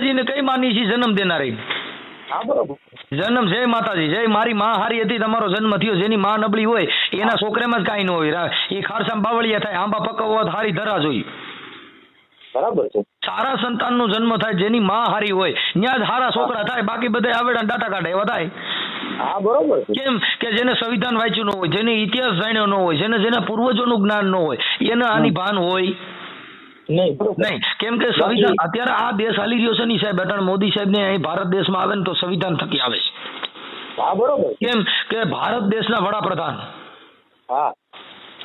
માતાજીને કઈ માની છે જન્મ દેનારી? હા બરોબર. જન્મ જય માતાજી, જય મારી માં હારી હતી, તમારો જન્મ થયો. જેની માં નબળી હોય એના છોકરામાં જ કાંઈ ન હોય. એ ખારસામાં બાવળિયા થાય, આંબા પકવવા હારી ધરા જોઈ. બરાબર છે. સારા સંતાનનો જન્મ થાય, જેની માં હારી હોય ત્યાં જ સારા છોકરા થાય. બાકી બધા આવેડા ડાટા કાઢે એવા થાય. હા બરોબર છે. કેમ કે જેને સંવિધાન વાંચ્યું ન હોય, જેને ઇતિહાસ જાણ્યો ન હોય, જેને પૂર્વજોનું જ્ઞાન ન હોય, એને આની ભાન હોય નહીં. કેમ કે સંવિધાન અત્યારે આ દેશ હાલી રહ્યો છે ને સાહેબ, અટણ મોદી સાહેબ ને અહીં ભારત દેશમાં આવે ને તો સંવિધાન થકી આવે છે. હા બરોબર. કેમ કે ભારત દેશના વડાપ્રધાન, હા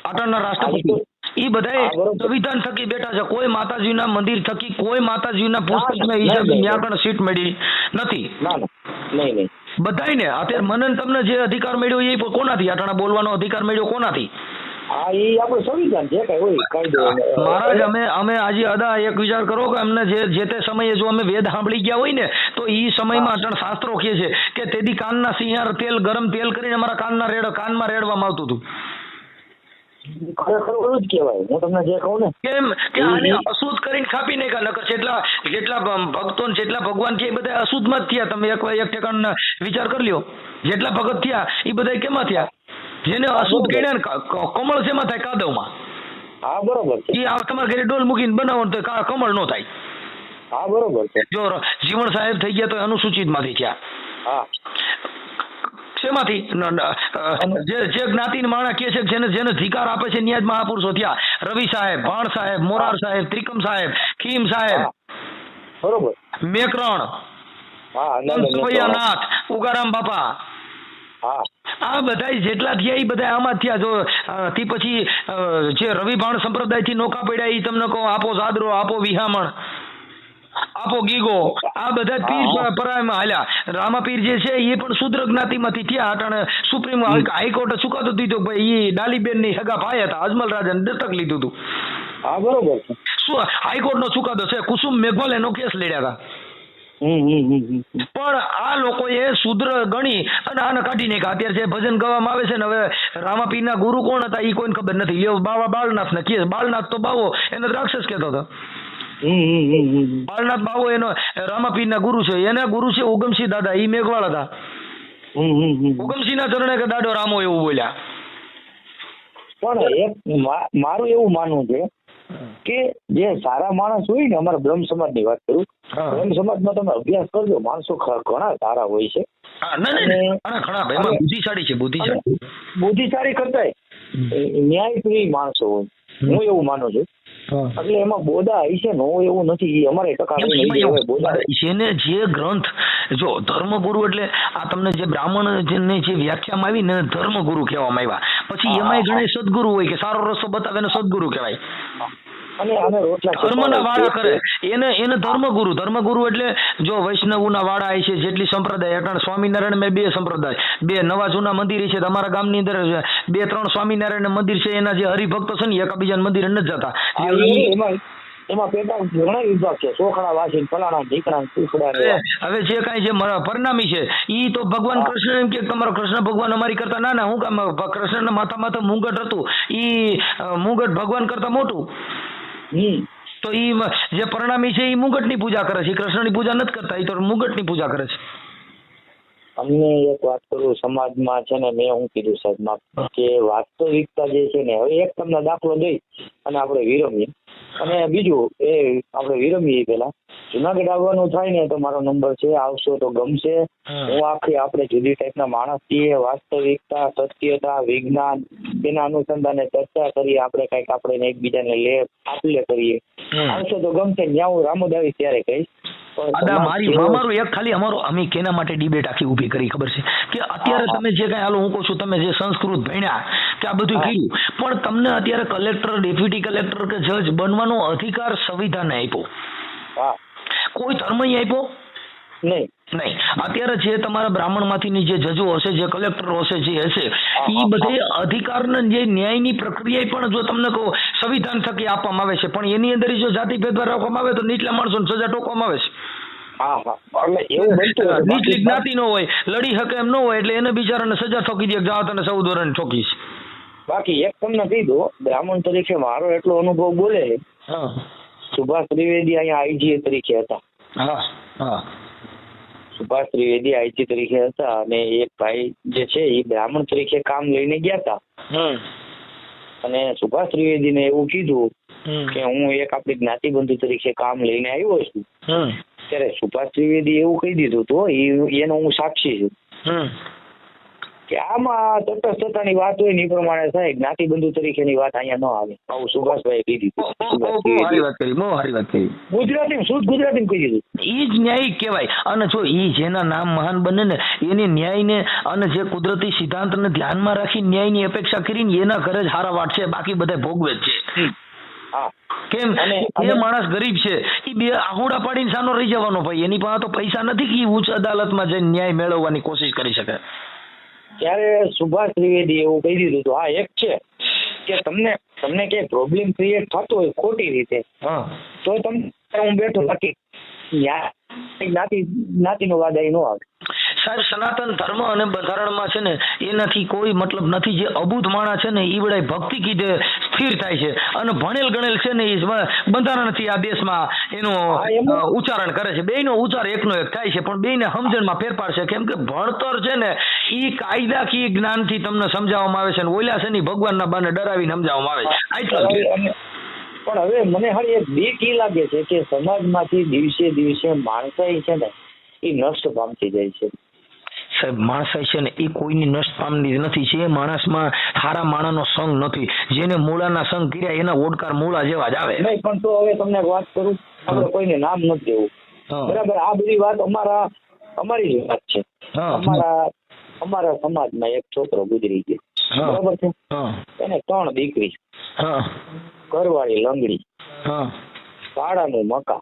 અટણના રાષ્ટ્રપતિ, એ બધા સંવિધાન થકી બેઠા છે. કોઈ માતાજીના મંદિર થકી, કોઈ માતાજીના પુસ્તકના હિસાબે ત્યાં પણ સીટ મળી નથી. નહીં બધાને અત્યારે મને તમને જે અધિકાર મળ્યો એ કોનાથી? અટાણા બોલવાનો અધિકાર મળ્યો કોનાથી? હા એ આપણું સંવિધાન જે કઈ હોય કાયદો. મહારાજ અમે આજે અદા એક વિચાર કરો કે અમને જે તે સમયે જો અમે વેદ સાંભળી ગયા હોય ને તો એ સમયમાં અટણ શાસ્ત્રો કહે છે કે તેથી કાનના સિંહાર તેલ ગરમ તેલ કરીને અમારા કાનમાં રેડવામાં આવતું હતું. ખરેખર એવું જ કહેવાય. હું તમને જે કહું ને કેમ કે આને અશુદ્ધ કરીને કાપી નાખ્યા. નકર જેટલા ભક્તો જેટલા ભગવાન છે એ બધા અશુદ્ધમાં જ થયા. તમે એક ઠેકાણ વિચાર કરી લ્યો, જેટલા ભગત થયા એ બધા કેમાં થયા? જેને અશુદ્ધ કર્યા ને કમળ શેમાં થાય? કાદવમાં. હા બરોબર છે. એ તમારા ઘરે ડોલ મૂકીને બનાવો તો કમળ નો થાય. હા બરોબર છે. જો જીવણ સાહેબ થઈ ગયા તો અનુસૂચિત માંથી થયા. હા શેમાંથી? જે જ્ઞાતિના માણસ કે છે, જેને ધિકાર આપે છે ન્યાજ મહાપુરુષો થયા. રવિ સાહેબ, ભાણ સાહેબ, મોરાર સાહેબ, ત્રિકમ સાહેબ, ખીમ સાહેબ, બરોબર, મેકરણ, નાથ, ઉગારામ બાપા, આ બધા જેટલા થયા એ બધા આમાં થયા. જો તે પછી જે રવિ ભાણ સંપ્રદાય થી નોખા પડ્યા એ તમને કહો, આપો જાદરો, આપો વિહામણ, આપો ગીગો, આ બધા પીર પરાયમાં હાલ્યા. રામાપીર જે છે એ પણ શુદ્ર જ્ઞાતિમાંથી થયા. અટાણે સુપ્રીમ હાઈકોર્ટે ચુકાદો દીધો ભાઈ એ ડાલીબેન ની સગા ભાઈ હતા, અજમલ રાજાને દત્તક લીધું હતું. હા બરોબર. શું હાઈકોર્ટ નો ચુકાદો છે? કુસુમ મેઘવાલ એનો કેસ લડ્યા હતા. પણ આ લોકોએ શુદ્ર ગણી અને આને કાઢી નાખ્યા. અત્યારે જે ભજન ગાવામાં આવે છે ને, હવે રામાપીરના ગુરુ કોણ હતા એ કોઈને ખબર નથી. લ્યો બાવા બાળનાથ ને કે બાળનાથ તો બાવો એને રાક્ષસ કહેતો હતો. બાળનાથ બાવો એનો રામાપીરના ગુરુ છે. એના ગુરુ છે ઉગમસિંહ દાદા, એ મેઘવાળ હતા. ઉગમસિંહ ના ચરણે કે દાડો રામો એવું બોલ્યા. પણ એક મારું એવું માનવું છે કે જે સારા માણસ હોય ને, અમારા બ્રહ્મ સમાજ ની વાત કરું, બ્રહ્મ સમાજમાં તમે અભ્યાસ કરજો, માણસો ઘણા સારા હોય છે. બુદ્ધિશાળી કરતા ન્યાયપ્રિય માણસો હોય, હું એવું માનું છું. એટલે એમાં બોધા હઈ છે નો એવું નથી. અમારે જેને જે ગ્રંથ, જો ધર્મગુરુ એટલે આ તમને જે બ્રાહ્મણ ને જે વ્યાખ્યામાં આવી ને ધર્મગુરુ કહેવામાં આવ્યા. પછી એમાંય ઘણા સદગુરુ હોય કે સારો રસ્તો બતાવે એને સદગુરુ કહેવાય. ધર્મના વાળા કરે એને ધર્મગુરુ એટલે જો વૈષ્ણવના વાળા છે જેટલી સંપ્રદાય, અટણ સ્વામિનારાયણ મેં 2 સંપ્રદાય, 2 નવા જૂના મંદિર છે. તમારા ગામની અંદર 2-3 સ્વામિનારાયણ મંદિર છે. એના જે હરિભક્તો છે ને એકબીજા મંદિર નથી જતા. એમાં પેટા ઘણા વિભાગ છે, સોખડા વાસી, ફલાણા ઢીકણા, કુકડા. હવે જે કાંઈ જે પરિણામી છે ઈ તો ભગવાન કૃષ્ણ એમ કે તમારો કૃષ્ણ ભગવાન અમારી કરતા નાના. હું કામ કૃષ્ણના માથામાં મુંગટ હતું, ઈ મુંગટ ભગવાન કરતા મોટું. તો ઈ જે પરિણામી છે ઈ મુંગટની પૂજા કરે છે, કૃષ્ણની પૂજા નથી કરતા. ઈ તો મુંગટની પૂજા કરે છે. અમને એક વાત કરું, સમાજમાં છે ને, મેં હું કીધું સાહેબ કે વાસ્તવિકતા જે છે ને, હવે એક તમને દાખલો દઈ અને આપણે વિરમીએ. અને બીજું એ આપણે વિરમીએ પેલા જુનાગઢ આવવાનું થાય ને તો મારો નંબર છે, આવશો તો ગમશે. હું આપણે જુદી ટાઈપના માણસ છીએ. વાસ્તવિકતા, સત્યતા, વિજ્ઞાન તેના અનુસંધાને ચર્ચા કરીએ. આપણે કઈક આપણે એકબીજાને આપલે કરીએ. આવશો તો ગમશે. ત્યાં હું રામોદ આવીશ ત્યારે કહીશ. અમારું એક ખાલી અમે કેના માટે ડિબેટ આખી ઊભી કરી ખબર છે કે અત્યારે તમે જે કઈ હાલો હું કહું છું, તમે જે સંસ્કૃત ભણ્યા કે આ બધું કર્યું, પણ તમને અત્યારે કલેક્ટર, ડેપ્યુટી કલેક્ટર કે જજ બનવાનો અધિકાર સંવિધાને આપ્યો. કોઈ ધર્મ આપ્યો નહીં. અત્યારે જે તમારા બ્રાહ્મણ માંથીની જે જજો હશે, જે કલેક્ટરો હશે, જે હશે, એ બધે અધિકારના જે ન્યાયની પ્રક્રિયા પણ જો તમને કહો સંવિધાન થકી આપવામાં આવે છે. પણ એની અંદર જો જાતિ ભેદભાવ રાખવામાં આવે તો નીચલા માણસોને સજા ટોકવામાં આવે છે. નીચલી જ્ઞાતિ નો હોય, લડી શકે એમ ન હોય, એટલે એને બિચારાને સજા ઠોકી દે, જાઓ તને 14 વર્ષની ઠોકીશ. બાકી એક તમને કહી દો, બ્રાહ્મણ તરીકે મારો એટલો અનુભવ બોલે, સુભાષ ત્રિવેદી અહીંયા આઈજીએ તરીકે હતા. હા. સુભાષ ત્રિવેદી આઈજી તરીકે હતા અને એક ભાઈ જે છે એ બ્રાહ્મણ તરીકે કામ લઈને ગયા હતા. અને સુભાષ ત્રિવેદીને એવું કીધું કે હું એક આપણી જ્ઞાતિબંધુ તરીકે કામ લઈને આવ્યો છું. ત્યારે સુભાષ ત્રિવેદી એવું કહી દીધું તો એનો હું સાક્ષી છું કે આમાં તટસ્થતાની વાત હોય ને એ પ્રમાણે થાય, જ્ઞાતિબંધુ તરીકેની વાત અહીંયા ન આવે. આવું સુભાષભાઈ કીધી. ગુજરાતી શુદ્ધ ગુજરાતી કહી દીધું. એ જ ન્યાય કહેવાય. અને જો એ જેના નામ મહાન બને ને એની ન્યાયને અને જે કુદરતી સિદ્ધાંતને ધ્યાનમાં રાખી ન્યાયની અપેક્ષા કરીને એના ઘરે જ હારા વાટશે, બાકી બધા ભોગવે જ છે. કેમ એ માણસ ગરીબ છે, એ બે આહુડા પાડીને સાનો રહી જવાનો ભાઈ, એની પાસે તો પૈસા નથી કે ઉચ્ચ અદાલતમાં જઈને ન્યાય મેળવવાની કોશિશ કરી શકે. ત્યારે સુભાષ ત્રિવેદી એવું કહી દીધું હતું. હા, એક છે કે તમને કે પ્રોબ્લેમ ક્રિએટ થતો હોય ખોટી રીતે, તો તમને હું બેઠો બાકી જ્ઞાતિનો વાદ અહીં ન આવે. સાહેબ, સનાતન ધર્મ અને બંધારણમાં છે ને એનાથી કોઈ મતલબ નથી. જે અબૂધ માણસ છે ને એ બધા ભક્તિ કીધે સ્થિર થાય છે, અને ભણેલ ગણેલ છે ને એ બંધારણથી આ દેશમાં એનું ઉચ્ચારણ કરે છે. બેયનો ઉચ્ચાર એકનો એક થાય છે, પણ બેયને સમજણમાં ફેરફાર છે. કેમ કે ભણતર છે ને એ કાયદાકીય જ્ઞાનથી તમને સમજાવવામાં આવે છે, અને ઓલા છે ને ભગવાનના બાને ડરાવીને સમજાવવામાં આવે છે. પણ હવે મને હારી એક બીક ઈ લાગે છે કે સમાજમાંથી દિવસે દિવસે માણસાઈ છે ને એ નષ્ટ પામતી જાય છે. સાહેબ, માણસાઈ છે ને એ કોઈની નષ્ટ પામતી નથી. જે માણસમાં સારા માણસનો સંગ નથી, જેને મૂળાના સંગ કર્યા એના ઓડકાર મૂળા જેવા જ આવે. નહીં, પણ તો હવે તમને વાત કરું, આપણે કોઈને નામ નથી દેવું, બરાબર? આ બધી વાત અમારી જ વાત છે. અમારા સમાજમાં એક છોકરો ગુજરી ગયો, બરાબર છે? એને 3 દીકરી, ઘરવાળી લંગડી, ભાડાનું મકાન.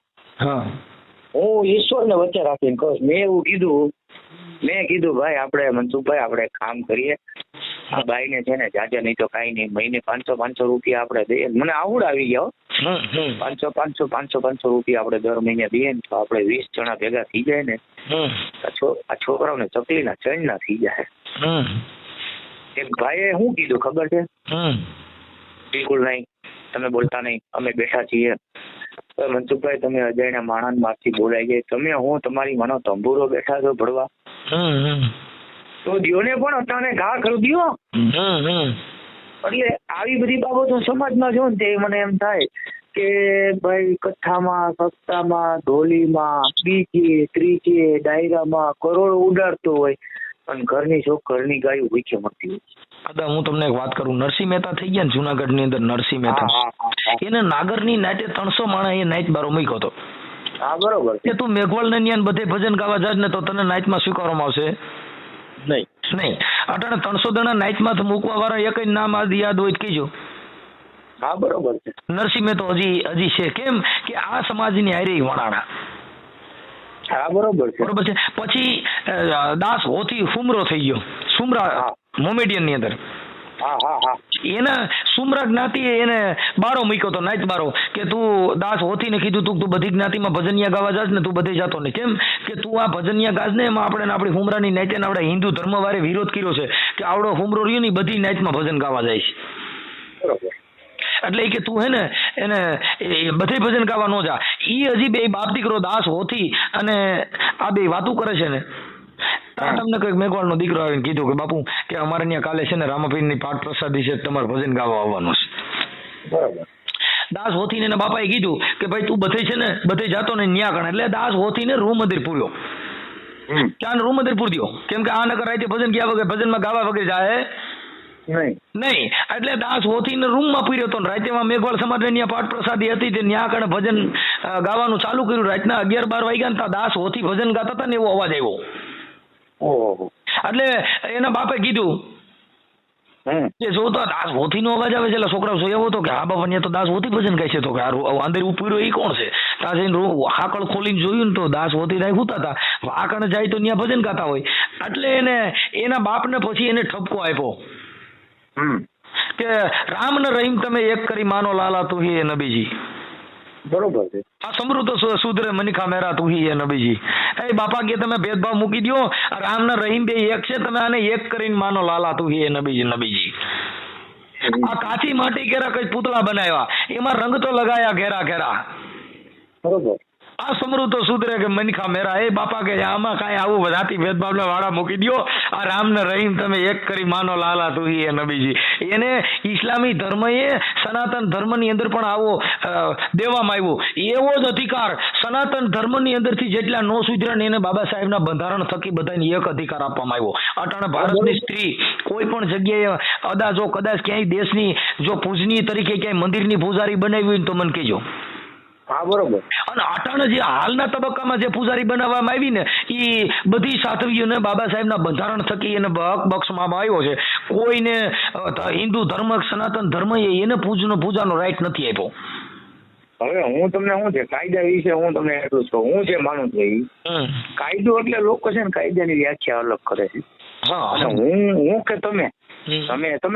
હું ઈશ્વરને વચ્ચે રાખીને કહું, મેં કીધું ભાઈ આપણે મનસુખભાઈ આપણે કામ કરીએ, આ બાઈને છે ને જાજા નહીં તો કાંઈ નહીં, મહિને 500 રૂપિયા આપણે દઈએ. મને આવડ આવી ગયા, 500 રૂપિયા આપણે દર મહિને દઈએ ને તો આપણે 20 જણા ભેગા થઈ જાય ને, આ છોકરાઓને ચકલીના ચણના થઈ જાય. એક ભાઈએ શું કીધું ખબર છે? બિલકુલ નહીં, તમે બોલતા નહીં, અમે બેઠા છીએ. મનસુખભાઈ, તમે અજાણ્યા માણસ માંથી બોલાઈ જાય, તમે હું તમારી માનો તંબુરો બેઠા છો ભરવા, તો દિયોને પણ અટાણે ઘા કરી દિયો. એટલે આવી બધી બાબતો સમાજમાં જો ને તે મને એમ થાય કે ભાઈ કથામાં, સપ્તાહમાં, ઢોલીમાં, બીજે ત્રીજે ડાયરામાં કરોડો ઉડાડતો હોય અને ઘરની ગાયું ભૂખે મરતી હોય. દાદા, હું તમને એક વાત કરું. નરસિંહ મહેતા થઈ ગયા ને જુનાગઢ ની અંદર, નરસિંહ મહેતા, એને નાગરની નાટે 300 માણસ એ નાઈટ બારો મૂક્યો હતો. હા, બરોબર. કે તું મેઘવાલ ને ન્યાન બધે ભજન ગાવા જાજ ને તો તને નાઈટમાં સ્વીકારવામાં આવશે નહીં. અટાણે 300 જણા નાઈટમાં મૂકવા વાળા એક નામ આજ યાદ હોય કીજો. હા, બરોબર છે. નરસિંહ મહેતા હજી છે. કેમ કે આ સમાજની હારે વણાણા. હા, બરોબર છે. પછી દાસ હોથી હુમરો થઈ ગયો, સુમરા મોમેડિયન ની અંદર. એના સુમરા જ્ઞાતિ એને બારો મૂક્યો તો, નાઈટ બારો, કે તું દાસ હોથી ને કીધું તું બધી જ્ઞાતિમાં ભજનિયા ગાવા જાસ ને, તું બધે જાતો ને. કેમ કે તું આ ભજનિયા ગાજ ને એમાં આપણે આપણી હુમરાની નાઈટે આપણે હિન્દુ ધર્મ વારે વિરોધ કર્યો છે કે આવડો હુમરો રહ્યો ને બધી નાઈટમાં ભજન ગાવા જાય છે. બરોબર. એટલે કે તું હે ને એને બધે ભજન ગાવા ન જા. ઈ હજી બે બાપ દીકરો દાસ હોથી અને આ બે વાતું કરે છે ને. તમને કઈક મેઘવાળ નો દીકરો આવીને કીધું કે બાપુ કે અમારે ત્યાં કાલે છે ને રામાપીર ની પાઠ પ્રસાદી છે, તમારે ભજન ગાવા આવવાનું છે. બરાબર. દાસ હોથી ને બાપાએ કીધું કે ભાઈ તું બધે છે ને બધે જાતો ને ન્યા ગણ. એટલે દાસ હોથી ને રૂમ મંદિર પૂર્યો, ત્યાં રૂમ મંદિર પૂર્યો. કેમ કે આ નગર રાતે ભજન ગયા વગર, ભજનમાં ગાવા વગર જાય નહીં. એટલે દાસ હોથી ને રૂમ માં પૂર્યો હતો. રાતેમાં મેઘવાળ સમાજ ની પાઠ પ્રસાદી હતી, તે ન્યા કણે ભજન ગાવાનું ચાલુ કર્યું. રાતના 11-12 વાગ્યા ને દાસ હોથી ભજન ગાતા હતા ને એવો અવાજ આવ્યો. એટલે એના બાપે કીધું કે જો તો દાસ હોથી નો અવાજ આવે છે. એટલે છોકરા જોયો હતો કે હા બાપા ને તો દાસ હોથી ભજન ગાય છે. તો કે અંદર ઉપડ્યો એ કોણ છે? ત્યાં જઈને હાકળ ખોલીને જોયું ને તો દાસ હોથી રાય હુતા હતા. આકણ જાય તો ત્યાં ભજન ગાતા હોય. એટલે એને એના બાપને પછી એને ઠપકો આપ્યો કે રામ ને રહીમ તમે એક કરી માનો લાલા તું હી એ નબીજી. બરોબર છે. આ સમૃદ્ધ સુધરે મનિખા મેરા તું હી એ નબીજી. એ બાપા કે તમે ભેદભાવ મૂકી દો, રામ ને રહીમ બે એક છે, તમે આને એક કરીને માનો લાલા તું હી એ નબીજી. આ કાચી માટી કેરા કઈ પૂતળા બનાવ્યા, એમાં રંગ તો લગાયા ઘેરા ઘેરા. બરોબર. આ સમૃદ્ધ તો સુધરે કે મનખા મેરા, એ બાપા કે આમાં કાંઈ આવું જાતિ ભેદભાવના વાળા મૂકી દ્યો, આ રામ ને રહીમ તમે એક કરી માનો લાલા તું એ નબીજી. એને ઇસ્લામી ધર્મએ સનાતન ધર્મની અંદર પણ આવો દેવામાં આવ્યો. એવો જ અધિકાર સનાતન ધર્મની અંદરથી જેટલા નો સુધર્યા ને એને બાબા સાહેબના બંધારણ થકી બધાને એક અધિકાર આપવામાં આવ્યો. અટાણે ભારતની સ્ત્રી કોઈ પણ જગ્યાએ અદા જો કદાચ ક્યાંય દેશની જો પૂજનીય તરીકે ક્યાંય મંદિરની પૂજારી બનાવી હોય તો મને કહેજો. હા બરોબર. અને અટાણે જે હાલના તબક્કામાં જે પૂજારી બનાવવામાં આવી ને એ બધી સાધવીઓને બાબા સાહેબના બંધારણ થકી એને હક બક્ષવામાં આવ્યો છે. કોઈને હિન્દુ ધર્મ સનાતન ધર્મ એને પૂજાનો રાઈટ નથી આપ્યો. હવે હું તમને શું છે કાયદા વિશે હું તમને એટલું છું, હું જે માનું છું કાયદો એટલે લોકો છે ને કાયદાની વ્યાખ્યા અલગ કરે છે. અને હું કે તમે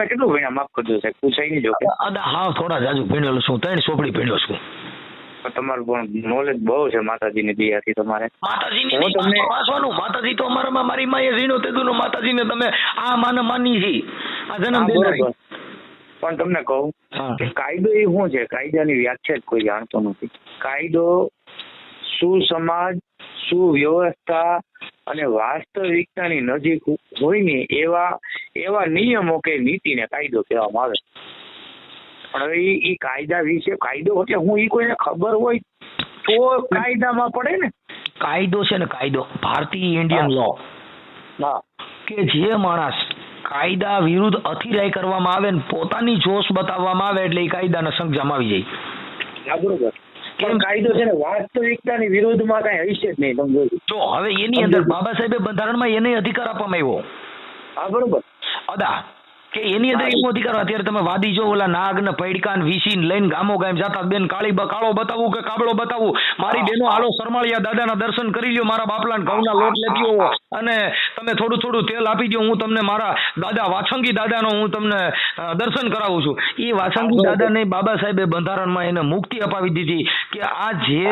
કેટલું ભણ્યા માફ કરજો સાહેબ, પૂછાય નહીં જો કે. હા થોડા જાજુ ભણેલો છું, 3 ચોપડી ભણ્યો છું. તમારું પણ નોલેજ બહુ છે માતાજીની દયાથી. તમારે માતાજીની વાંચવાનું, માતાજી તો અમારામાં મારી માએ ઝીણો તેદુનો માતાજીને તમે આ માની છે આ જન્મ દેનારી. પણ તમને કહું કે કાયદો એ શું છે, કાયદાની વ્યાખ્યા જ કોઈ જાણતો નથી. કાયદો સુસમાજ સુવ્યવસ્થા અને વાસ્તવિકતાની નજીક હોય ને એવા નિયમો કે નીતિને કાયદો કહેવામાં આવે. પણ હવે એ કાયદા વિશે કાયદો એટલે હું એ કોઈને ખબર હોય તો કાયદામાં પડે ને. કાયદો છે ને કાયદો ભારતીય ઇન્ડિયન લો, કે જે માણસ કાયદા વિરુદ્ધ અથિરાય કરવામાં આવે ને પોતાની જોશ બતાવવામાં આવે એટલે એ કાયદાના સંજામાં આવી જાય. બરોબર. કેમ કાયદો છે ને વાસ્તવિકતાની વિરુદ્ધમાં કઈ હશે જ નહીં. સમજો જો હવે એની અંદર બાબા સાહેબે બંધારણમાં એને અધિકાર આપવામાં આવ્યો. હા બરોબર. અદા કે એની અંદર એવો અધિકાર. અત્યારે તમે વાદી જો ઓલા નાગ ને પૈડકા ને વીસી લઈને ગામો ગામ જતા, બેન કાળો બતાવું કે કાબળો બતાવું, મારી બેનો હાલો સરમાળિયા દાદાના દર્શન કરી લ્યો, મારા બાપલા ઘઉંના લોટ લેતી હો અને તમે થોડું તેલ આપી દો, હું તમને મારા દાદા વાછંગી દાદાનો હું તમને દર્શન કરાવું છું. એ વાછંગી દાદાને બાબા સાહેબે બંધારણમાં એને મુક્તિ અપાવી દીધી કે આ જે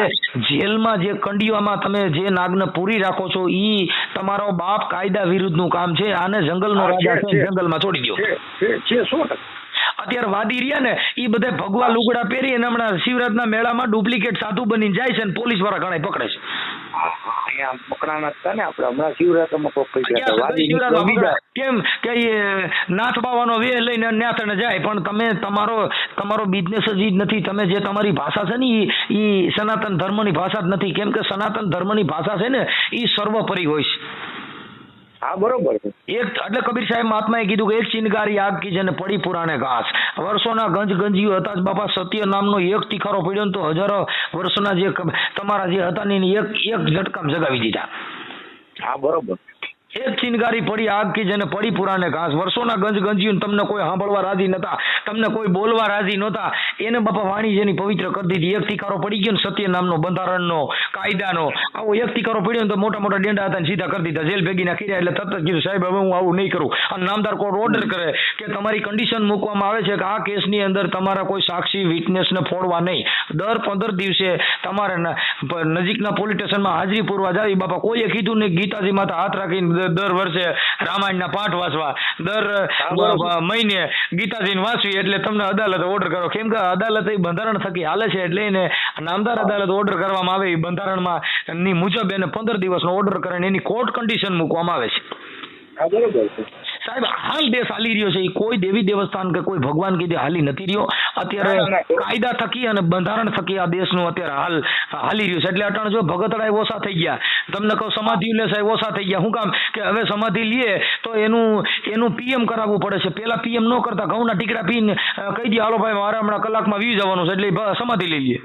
જેલમાં જે કંડિયામાં તમે જે નાગને પૂરી રાખો છો એ તમારો બાપ કાયદા વિરુદ્ધનું કામ છે, આને જંગલનો રાજા છે, જંગલમાં છોડી દો. અત્યારે વાદી રહ્યા ને એ બધા ભગવા લુગડા પહેરી અને હમણાં શિવરાજના મેળામાં ડુપ્લિકેટ સાધુ બની જાય છે અને પોલીસ વાળા ઘણા પકડે છે. કેમ કે નાથ બાવાનો વે લઈને ન્યાથને જાય, પણ તમે તમારો બિઝનેસ જ નથી. તમે જે તમારી ભાષા છે ને એ સનાતન ધર્મની ભાષા જ નથી. કેમ કે સનાતન ધર્મની ભાષા છે ને એ સર્વોપરી હોય છે. હા બરોબર છે. એટલે કબીર સાહેબ મહાત્માએ કીધું કે એક ચિનગારી આગ કી જેને પડી પુરાણે ઘાસ. વર્ષોના ગંજીઓ હતા જ બાપા, સત્ય નામનો એક તીખારો પડ્યો ને તો હજારો વર્ષોના જે તમારા જે હતા ને એક ઝટકામ જગાવી દીધા. હા બરોબર. એક ચિનગારી પડી આગ કી જેને પડી પુરાણે ઘાસ. વર્ષોના ગંજીઓ તમને કોઈ સાંભળવા રાજી નતા, તમને કોઈ બોલવા રાજી નહોતા, એને બાપા વાણી જેની પવિત્ર કરી દીધી. એક તીખારો પડી ગયો ને સત્ય નામનો બંધારણનો કાયદાનો આવો એક તીખારો પડ્યો ને તો મોટા ડેંડા હતા ને સીધા કરી દીધા, જેલ ભેગીના કર્યા. એટલે તરત જ કીધું સાહેબ હવે હું આવું નહીં કરું. અને નામદાર કોર્ટ ઓર્ડર કરે કે તમારી કન્ડિશન મૂકવામાં આવે છે કે આ કેસની અંદર તમારા કોઈ સાક્ષી વિટનેસને ફોડવા નહીં. દર 15 દિવસે તમારે નજીકના પોલીસ સ્ટેશનમાં હાજરી પૂરવા જાવી. બાપા કોઈએ કીધું નહીં ગીતાજી માતા હાથ રાખીને દર વર્ષે રામાયણના પાઠ વાંચવા, દર મહિને ગીતાજીને વાંચવી. એટલે તમને અદાલત ઓર્ડર કરો. કેમ કે અદાલત એ બંધારણ થકી હાલે છે એટલે એને નામદાર અદાલત ઓર્ડર કરવામાં આવે. એ બંધારણમાં ની મુજબ એને 15 દિવસનો ઓર્ડર કરીને એની કોર્ટ કન્ડિશન મૂકવામાં આવે છે. સાહેબ હાલ દેશ હાલી રહ્યો છે એ કોઈ દેવી દેવસ્થાન કે કોઈ ભગવાન કીધે હાલી નથી રહ્યો. અત્યારે કાયદા થકી અને બંધારણ થકી આ દેશનું અત્યારે હાલી રહ્યું છે. એટલે અટાણે જો ભગતડા ઓછા થઈ ગયા, તમને કહું સમાધિ લે સાહેબ ઓછા થઈ ગયા. શું કામ કે હવે સમાધિ લે તો એનું પીએમ કરાવવું પડે છે. પેલા પીએમ ન કરતા ઘઉંના ટીકડા પીને કહી દે હાલો ભાઈ મારે હમણાં કલાકમાં વી જવાનું છે એટલે સમાધિ લઈ લઈએ.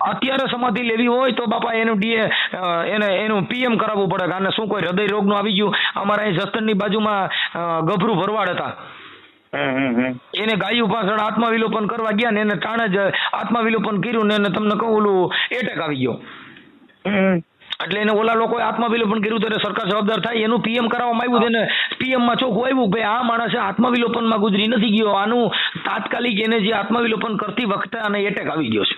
અત્યારે સમાધિ લેવી હોય તો બાપા એનું પીએમ કરાવવું પડે. કારણ શું કોઈ હૃદય રોગ નું આવી ગયું. અમારા અહીં જસ્તનની બાજુમાં ગભરું ભરવાડ હતા, એને ગાયું પાછળ આત્મવિલોપન કરવા ગયા ને એને ટાણે જ આત્મવિલોપન કર્યું ને એને તમને કહું ઓલું એટેક આવી ગયો. એટલે એને ઓલા લોકોએ આત્મવિલોપન કર્યું ત્યારે સરકાર જવાબદાર થાય. એનું પીએમ કરાવવામાં આવ્યું, એને પીએમમાં ચોખ્ખું આવ્યું ભાઈ આ માણસે આત્મવિલોપનમાં ગુજરી નથી ગયો, આનું તાત્કાલિક એને જે આત્મવિલોપન કરતી વખતે આને એટેક આવી ગયો છે.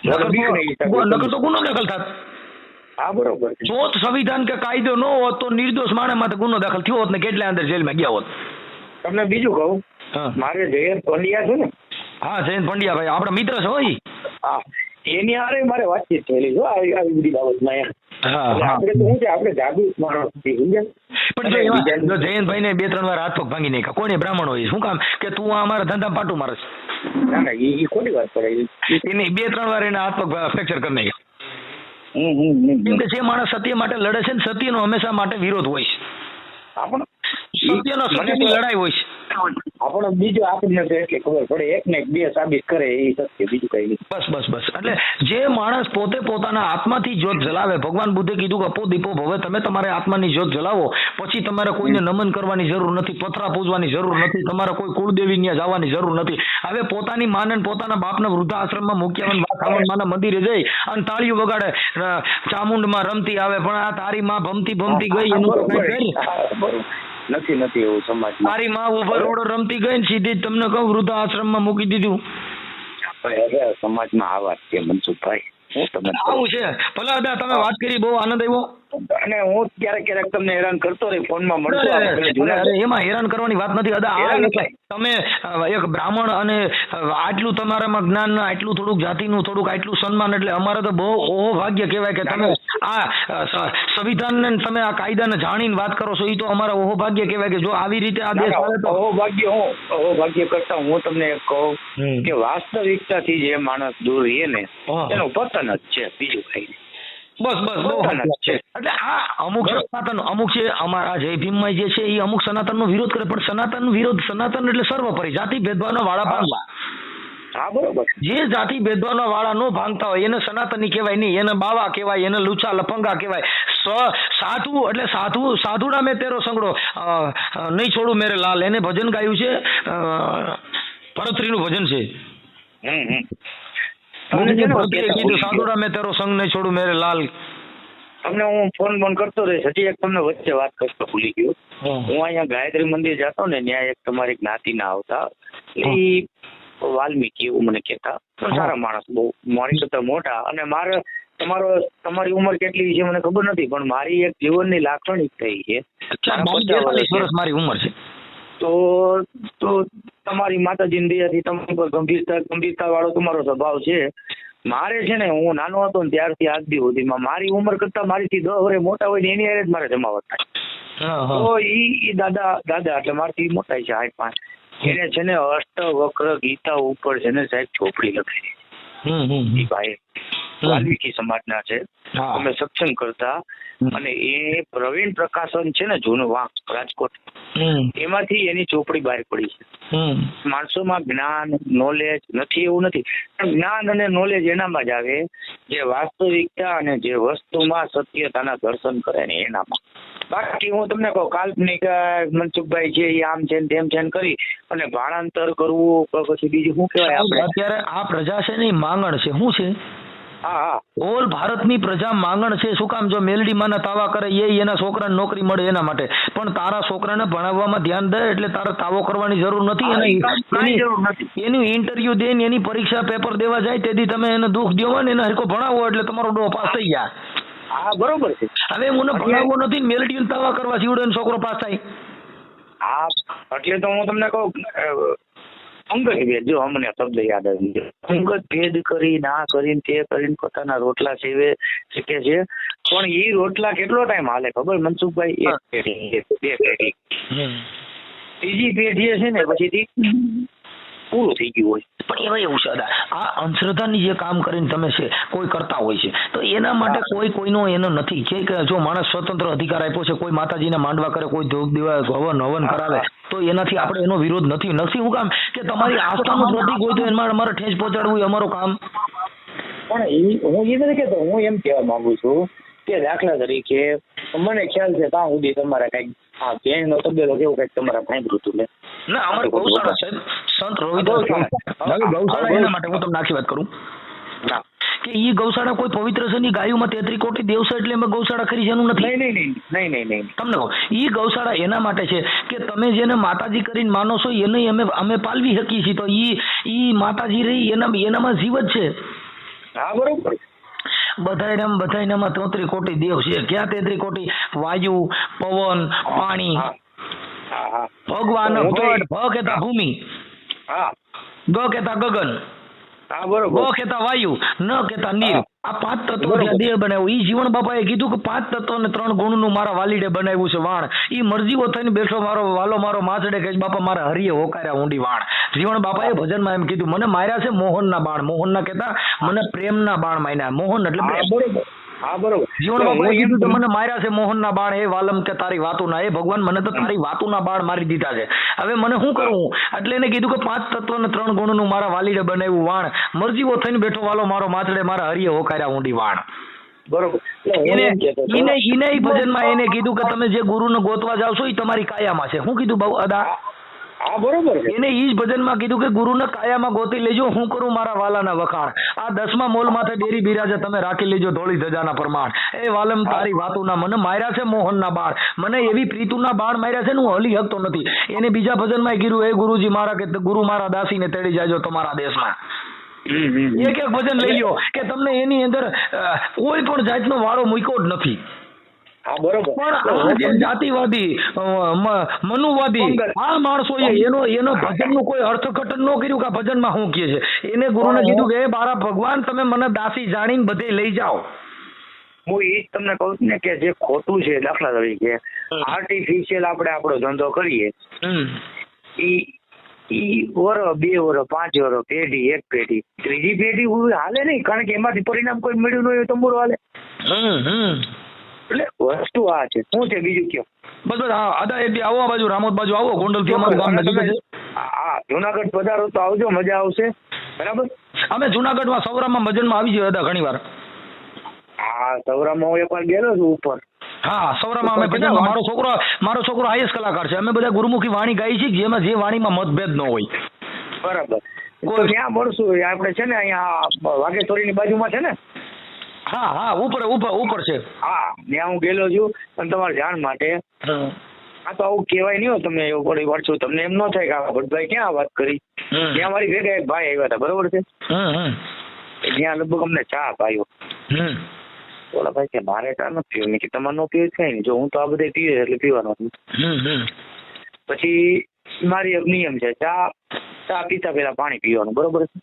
નકર તો ગુનો દાખલ થાત. હા બરોબર. જો સંવિધાન કે કાયદો ન હોત તો નિર્દોષ માણસ માટે ગુનો દાખલ થયો હોત ને કેટલા અંદર જેલમાં ગયા હોત. તમને બીજું કહું, મારે જયંત પંડ્યા છે ને, હા જયંત પંડ્યા ભાઈ આપણા મિત્ર છે હોય. હા એની હારે મારે વાતચીત થયેલી જો આવી બધી બાબતમાં એમ. હા એટલે હા આપણે તો શું છે, આપણે જાગૃત માણસ છીએ, સમજ્યા? પણ જો એમાં જો જયંતભાઈ ને 2-3 વાર હાથ પગ ભાંગી નાખ્યા, કોને બ્રાહ્મણ હોય શું કામ કે તું આ અમારા ધંધા પાટું મારે ના ના એ ખોટી વાત કરે. એને 2-3 વાર એના હાથ પગ ફ્રેક્ચર કરી નાખ્યા. કેમ કે જે માણસ સત્ય માટે લડે છે ને સત્યનો હંમેશા માટે વિરોધ હોય છે. સત્યની લડાઈ હોય છે. આપણો બીજો આપણને તો એટલી ખબર પડે, એક ને એક બે સાબિત કરે એ સત્ય, બીજું કઈ નહીં. બસ એટલે જે માણસ પોતે પોતાના આત્માથી જ્યોત જલાવે, ભગવાન બુદ્ધે કીધું કે અપો દીપો ભવે, તમે તમારે આત્માની જ્યોત જલાવો, પછી તમારે કોઈને નમન કરવાની જરૂર નથી, પથરા પૂજવાની જરૂર નથી, તમારે કોઈ કુળદેવી ત્યાં જવાની જરૂર નથી. હવે પોતાની માને પોતાના બાપને વૃદ્ધાશ્રમમાં મૂક્યા માના મંદિરે જઈ અને તાળીઓ વગાડે, ચામુંડમાં રમતી આવે, પણ આ તારી માં ભમતી ગઈ એનું તો કઈ કરી નથી એવું સમાજ. મારી માં ઉપર રોડ રમતી ગઈ ને સીધી તમને કહું વૃદ્ધાશ્રમમાં મૂકી દીધું. સમાજમાં આ વાત છે મનસુખભાઈ, હું તમને આવું છે. ભલે દાદા તમે વાત કરી, બહુ આનંદ આવ્યો. અને હું ક્યારેક તમને હેરાન કરતો રહી, ફોનમાં મળતો. એમાં હેરાન કરવાની વાત નથી દાદા. તમે એક બ્રાહ્મણ અને આટલું તમારામાં જ્ઞાન, આટલું થોડુંક જાતિનું થોડુંક આટલું સન્માન, એટલે અમારે તો બહુ ઓહો ભાગ્ય કહેવાય કે તમે આ સંવિધાનને તમે આ કાયદાને જાણીને વાત કરો છો. એ તો અમારા ઓહો ભાગ્ય કહેવાય કે જો આવી રીતે આ દેશ આવે તો. ઓહો ભાગ્ય કરતા હું તમને એક કહું કે વાસ્તવિકતાથી જે માણસ દૂર રહે ને એનું પતન જ છે, બીજું કઈ નહીં. બસ એટલે આ અમુક સનાતન અમુક છે અમારા જય ભીમમાં જે છે એ અમુક સનાતનનો વિરોધ કરે, પણ સનાતન એટલે સર્વોપરી જાતિ ભેદભાવના વાળા ભાંગવા. હા બરોબર. જે જાતિ ભેદભાવના વાળા નો ભાંગતા હોય એને સનાતની કહેવાય નહીં, એને બાવા કહેવાય, એને લુચા લફંગા કહેવાય. સાધુ એટલે સાધુડા મેં તેરો સંગડો નહીં છોડું મેરે લાલ, એને ભજન ગાયું છે, ભરતરીનું ભજન છે. સાધુડા મેં તેરો સંગ નહીં છોડું મેરે લાલ. તમને હું ફોન કરતો રહીશ. હજી એક તમને વચ્ચે વાત કરતો ભૂલી ગયો. હું અહીંયા ગાયત્રી મંદિર જતો ને, ત્યાં એક તમારી જ્ઞાતિના આવતા, એ વાલ્મીકી એવું મને કહેતા. સારા માણસ, બહુ મારી કરતા મોટા. અને મારે તમારી ઉંમર કેટલી છે મને ખબર નથી, પણ મારી એક જીવનની લાક્ષણિકતા એ છે. 42 વર્ષ મારી ઉંમર છે. તો તમારી માતાજીની દયાથી તમારી પર ગંભીરતા વાળો તમારો સ્વભાવ છે. મારે છે ને, હું નાનો હતો ને ત્યારથી આજ દી સુધીમાં મારી ઉંમર કરતા મારીથી 10 વર્ષ મોટા હોય ને એની હારે જ મારે જમાવટ થાય. તો ઈ દાદા એટલે મારથી મોટા છે 8-5. એને છે ને અષ્ટવક્ર ગીતા ઉપર છે ને સાહેબ ચોપડી લખી. ભાઈ વાલ્મીકી સમાજના છે, અમે સત્સંગ કરતા. અને એ પ્રવીણ પ્રકાશન છે ને જૂનું વાંક રાજકોટ, એમાંથી એની ચોપડી બહાર પડી છે. માણસોમાં જ્ઞાન નોલેજ નથી એવું નથી, પણ જ્ઞાન અને નોલેજ એનામાં જ આવે જે વાસ્તવિકતા અને જે વસ્તુમાં સત્યતાના દર્શન કરે ને એનામાં. બાકી હું તમને કહું કાલ્પનિક મનસુખભાઈ છે એ આમ છે તેમ છે કરી અને ભાણાંતર કરવું પછી બીજું શું કહેવાય. આપણે અત્યારે આ પ્રજા છે ને માંગણ છે, શું છે? ઓલ ભારતની પ્રજા માંગણ છે. શું કામ? જો મેલડી માના તાવા કરે એના છોકરાને નોકરી મળે એના માટે, પણ તારા છોકરાને ભણાવવામાં ધ્યાન દે એટલે તારે તાવો કરવાની જરૂર નથી. એનું ઇન્ટરવ્યુ દે ને એની પરીક્ષા પેપર દેવા જાય તેથી તમે એને દુઃખ દો ને એને હરકો ભણાવો એટલે તમારો ડો પાસ થઈ જાય. હા બરોબર છે. હવે મને ભણાવવો નથી ને મેલડી તાવા કરવા જીવડે છોકરો પાસ થાય. હા એટલે તો હું તમને કહું અંગત ભેદ, જો અમને શબ્દ યાદ આવી ગયો, અંગત ભેદ કરી ના કરીને તે કરીને પોતાના રોટલા સેવે શીખે છે. પણ એ રોટલા કેટલો ટાઈમ હાલે ખબર મનસુખભાઈ? એક પેઢી, 2 પેઢી, ત્રીજી પેઢી છે ને પછી પૂરું થઈ ગયું હોય. પણ એમાં એવું છે આ અંધશ્રદ્ધાની જે કામ કરીને તમે છે કોઈ કરતા હોય છે તો એના માટે કોઈનો એનો નથી કે જો માણસ સ્વતંત્ર અધિકાર આપ્યો છે, કોઈ માતાજીના માંડવા કરે, કોઈ ધોક દેવા હવન કરાવે તો એનાથી આપણે એનો વિરોધ નથી. શું કામ કે તમારી આસ્થાનું પ્રતીક હોય તો એમાં અમારે ઠેસ પહોંચાડવું એ અમારું કામ. પણ હું એ નથી કહેતો, હું એમ કહેવા માંગુ છું કે દાખલા તરીકે મને ખ્યાલ છે ત્યાં સુધી તમારા કઈક બેનનો તબેલો કેવું કઈક તમારા સાંભળ્યું હતું ને? ના, અમારે ગૌશાળા છે, સંત રવિદાસ ગૌશાળા. એના માટે હું તમને આખી વાત કરું કે ઈ ગૌશાળા કોઈ પવિત્ર છે ની ગાયોમાં 33 કોટી દેવ છે એટલે એમાં ગૌશાળા કરી છે એનું નથી. નહીં. તમને કહું ઈ ગૌશાળા એના માટે છે કે તમે જેને માતાજી કરીને માનો છો એને અમે પાલવી શકીએ છીએ, તો ઈ માતાજી રહી એનામાં જીવ જ છે. હા બરોબર. બધાયનામાં 33 કોટી દેવ છે. ક્યાં 33 કોટી? વાયુ, પવન, પાણી. ભગવાન ભ કેતા ભૂમિ, ગ કેતા ગગન, હા બરોબર. ગ કહેતા વાયુ, ન કહેતા નીર. આ 5 તત્વો જે દેહ બનાવ્યું, ઈ જીવણ બાપાએ કીધું કે 5 તત્વો ને 3 ગુણનું મારા વાલીડે બનાવ્યું છે વાણ. ઈ મરજીઓ થઈને બેઠો મારો વાલો મારો માછડે કે બાપા મારા હરિએ હોકાર્યા ઊંડી વાણ. જીવણ બાપાએ ભજનમાં એમ કીધું, મને માર્યા છે મોહનના બાણ. મોહનના કહેતા મને પ્રેમના બાણ માર્યા. મોહન એટલે પ્રેમ. બરોબર. હા બરોબર. જીવણ બાપાએ કીધું તો મને માર્યા છે મોહનના બાણ. એ વાલમ કે તારી વાતુના, એ ભગવાન મને તો તારી વાતુના બાણ મારી દીધા છે. હવે મને શું કરવું? એટલે એને કીધું કે 5 તત્વ ને 3 ગુણનું મારા વાલીડે બનાવ્યું વાણ. મરજીઓ થઈને બેઠો વાલો મારો માછડે મારા હરિએ હોકાર્યા ઊંડી વાણ. બરોબર. એને ભજનમાં એને કીધું કે તમે જે ગુરુને ગોતવા જાવ છો એ તમારી કાયામાં છે. શું કીધું બહુ અદા? હા બરોબર. એને ઈ જ ભજનમાં કીધું કે ગુરુને કાયામાં ગોતી લેજો, હું કરું મારા વાલાના વખાણ. આ 10મા મોલ માથે ડેરી બિરાજે, તમે રાખી લેજો ધોળી ધજાના પ્રમાણ. એ વાલમ તારી વાતુના, મને માર્યા છે મોહનના બાણ. મને એવી પ્રીતુના બાણ માર્યા છે ને હું હલી શકતો નથી. એને બીજા ભજનમાં કીધું, એ ગુરુજી મારા કે ગુરુ મારા દાસીને તેડી જાજો તમારા દેશમાં. એક એક ભજન લઈ લ્યો કે તમને એની અંદર કોઈ પણ જાતનો વાળો મૂક્યો જ નથી. હા બરોબર. પણ આ જે જાતિવાદી મનુવાદી આ માણસોએ એનો ભજનનું કોઈ અર્થઘટન ન કર્યું કે આ ભજનમાં શું કહે છે. એને ગુરુને કીધું કે મારા ભગવાન તમે મને દાસી જાણીને બધે લઈ જાઓ. હું એ જ તમને કહું છું ને કે જે ખોટું છે, દાખલા તરીકે આર્ટિફિશિયલ આપણે આપણો ધંધો કરીએ, ઈ વર 2 વર 5 વર પેઢી, એક પેઢી, ત્રીજી પેઢી હાલે નહીં, કારણ કે એમાંથી પરિણામ કોઈ મળ્યું ન હોય તંબુરો હાલે. એટલે વસ્તુ આ છે. શું છે બીજું કયો? બસ આદા એટલે આવો આ બાજુ રામોદ બાજુ આવો, ગોંડલ થી અમારું ગામ નજીક છે. હા જુનાગઢ પધારો તો આવજો, મજા આવશે. બરાબર. અમે જુનાગઢમાં સૌરામાં ભજનમાં આવી જઈએ દાદા ઘણી વાર. હા સૌરામાં હું એકવાર ગયેલો છું ઉપર. હા સૌરામાં અમે ભજનમાં, મારો છોકરો હાઈએસ્ટ કલાકાર છે. અમે બધા ગુરુમુખી વાણી ગાઈ છીએ જેમાં જે વાણીમાં મતભેદ ન હોય. બરાબર. ત્યાં મળશું આપણે છે ને અહીંયા વાઘેશ્વરીની બાજુમાં છે ને. હા હા ઉપર છે. હા ત્યાં હું ગયેલો છું. અને તમારી જાણ માટે આ તો આવું કહેવાય નહીં હો તમને, એવું પડી વાંચું તમને એમ ન થાય કે આ ભટ્ટભાઈ ક્યાં વાત કરી. ત્યાં મારી ભેગા એક ભાઈ આવ્યા હતા, બરોબર છે. ત્યાં લગભગ અમને ચા પાયો. બોલા ભાઈ કે મારે ચા નથી પીવું. મેં કે તમારે નો પીવું કઈ નહીં, જો હું તો આ બધા પીવે એટલે પીવાનો. પછી મારી એક નિયમ છે, ચા પીતા પેલા પાણી પીવાનું, બરોબર છે.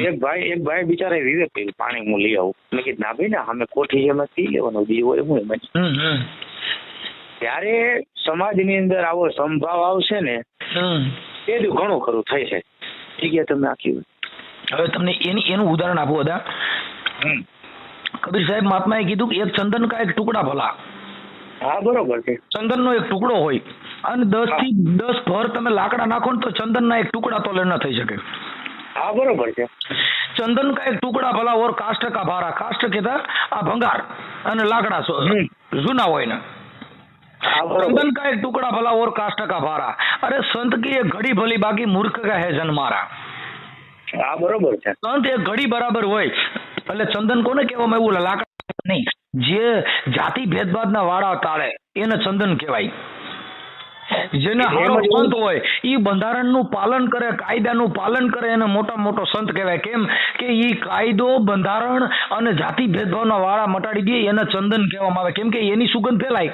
એક ભાઈ બિચારા વિવેક કર્યું, પાણી હું લઈ આવું. મેં કીધું ના ભાઈ ને અમે કોઠી જેમ પી લેવાનું, બીજું હોય હું એમ. ત્યારે સમાજની અંદર આવો સંભાવ આવશે ને એ જ ઘણું ખરું થઈ છે. જગ્યા તમે આખી. હવે તમને એનું ઉદાહરણ આપું હતા. કબીર સાહેબ મહાત્માએ કીધું કે એક ચંદન કા એક ટુકડા ભલા. હા બરોબર છે. ચંદનનો એક ટુકડો હોય અને 10 થી 10 ભર તમે લાકડા નાખો ને તો ચંદનના એક ટુકડા તો ન થઈ શકે. હા બરોબર છે. ચંદન કા એક ટુકડા ભલા ઓર કાષ્ટ કા ભારા. કાષ્ટ કહેતા આ ભંગાર અને લાકડા જૂના હોય ને. चंदन का एक टुकड़ा भला और काष्ट का भारा. अरे संत की एक घड़ी भली बाकी मूर्ख का है जन्मारा. હા બરોબર છે. સંત એક ઘડી બરાબર હોય એટલે ચંદન કોને કહેવામાં એવું લાકડા નહીં, જે જાતિ ભેદભાવના વાળા તાળે એને ચંદન કહેવાય. જેને હારો સંત હોય ઈ બંધારણનું પાલન કરે, કાયદાનું પાલન કરે, એને મોટો સંત કહેવાય. કેમ કે ઈ કાયદો, બંધારણ અને જાતિ ભેદભાવના વાળા મટાડી દે એને ચંદન કહેવામાં આવે. કેમ કે એની સુગંધ ફેલાય.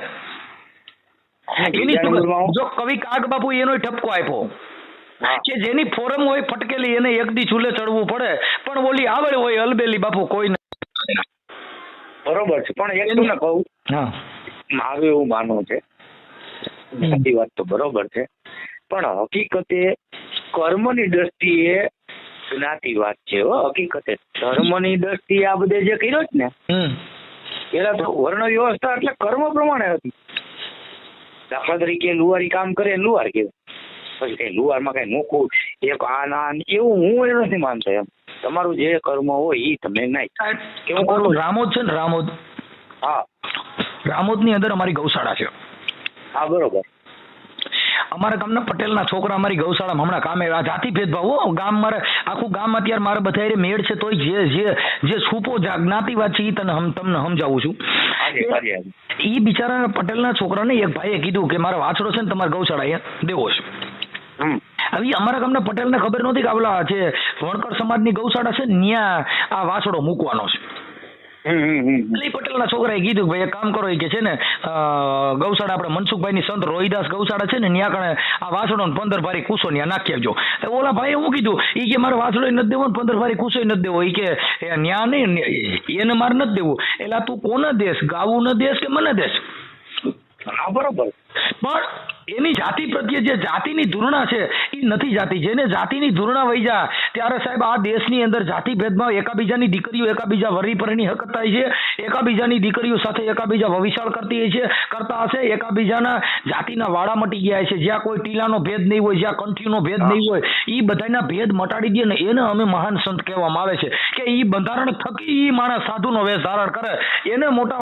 એની સુગંધ જો કવિ કાગ બાપુ એનો ઠપકો આપ્યો કે જેની ફોરમ હોય ફટકેલી એને એક દી ચૂલે ચડવું પડે, પણ ઓલી આવડે હોય અલબેલી બાપુ કોઈ નહીં. બરોબર છે. પણ એક તમને કહું, મારું એવું માનવું છે, સાચી વાત તો બરોબર છે, પણ હકીકતે કર્મની દ્રષ્ટિએ જ્ઞાતિવાદ છે. હકીકતે ધર્મની દ્રષ્ટિએ આ બધે જે કર્યો છે ને પેલા તો વર્ણ વ્યવસ્થા એટલે કર્મ પ્રમાણે હતી. દાખલા તરીકે લુહારી કામ કરે લુહાર કહેવાય. પછી કઈ લુહારમાં કઈ નોખું એક આ ના એવું હું એ નથી માનતો. એમ તમારું જે કર્મ હોય એ તમે નહીં કેવું કરું. રામોદ છે ને, રામોદ, હા રામોદ ની અંદર અમારી ગૌશાળા છે. હા બરોબર. અમારા ગામના પટેલના છોકરા અમારી ગૌશાળામાં હમણાં કામે આવ્યા. જાતિ ભેદભાવ ગામ મારે આખું ગામ અત્યારે મારે બધા મેળ છે, તોય જે છૂપો જ્ઞાતિવાદ છે એ તમને સમજાવું છું. એ બિચારા પટેલના છોકરાને એક ભાઈએ કીધું કે મારા વાછડો છે ને તમારે ગૌશાળા અહીંયા દેવો છે. હવે અમારા ગામના પટેલને ખબર નહોતી કે આપલા જે વણકર સમાજની ગૌશાળા છે ને ત્યાં આ વાછડો મૂકવાનો છે. એટલે પટેલના છોકરાએ કીધું ભાઈ એક કામ કરો કે છે ને ગૌશાળા આપણે મનસુખભાઈની સંત રોહિદાસ ગૌશાળા છે ને ત્યાં કણે આ વાસણો 15 ભારી કુસો ત્યાં નાખી આવજો. ઓલા ભાઈ હું કીધું ઈ કે મારે વાસણો નથી દેવો ને 15 ભારી કુસો નથી દેવો. ઈ કે ન્યા નહીં એને મારે નથી દેવું. એટલે તું કોને દેશ, ગાવું ન દેશ કે મને દેશ? હા બરોબર. પણ એની જાતિ પ્રત્યે જે જાતિની ધૂર્ણા છે એ નથી જાતી. જેને જાતિની ધૂર્ણા વહી જાય ત્યારે સાહેબ આ દેશની અંદર જાતિ ભેદભાવ, એકાબીજાની દીકરીઓ એકાબીજા વરી પરની હકત થાય છે, એકાબીજાની દીકરીઓ સાથે એકાબીજા વવિશાળ કરતા હશે, એકાબીજાના જાતિના વાળા મટી ગયા છે. જ્યાં કોઈ ટીલાનો ભેદ નહીં હોય, જ્યાં કંઠીનો ભેદ નહીં હોય, એ બધાના ભેદ મટાડી દે ને એને અમે મહાન સંત કહેવામાં આવે છે કે એ બંધારણ થકી એ માણસ સાધુનો વેશ ધારણ કરે એને મોટા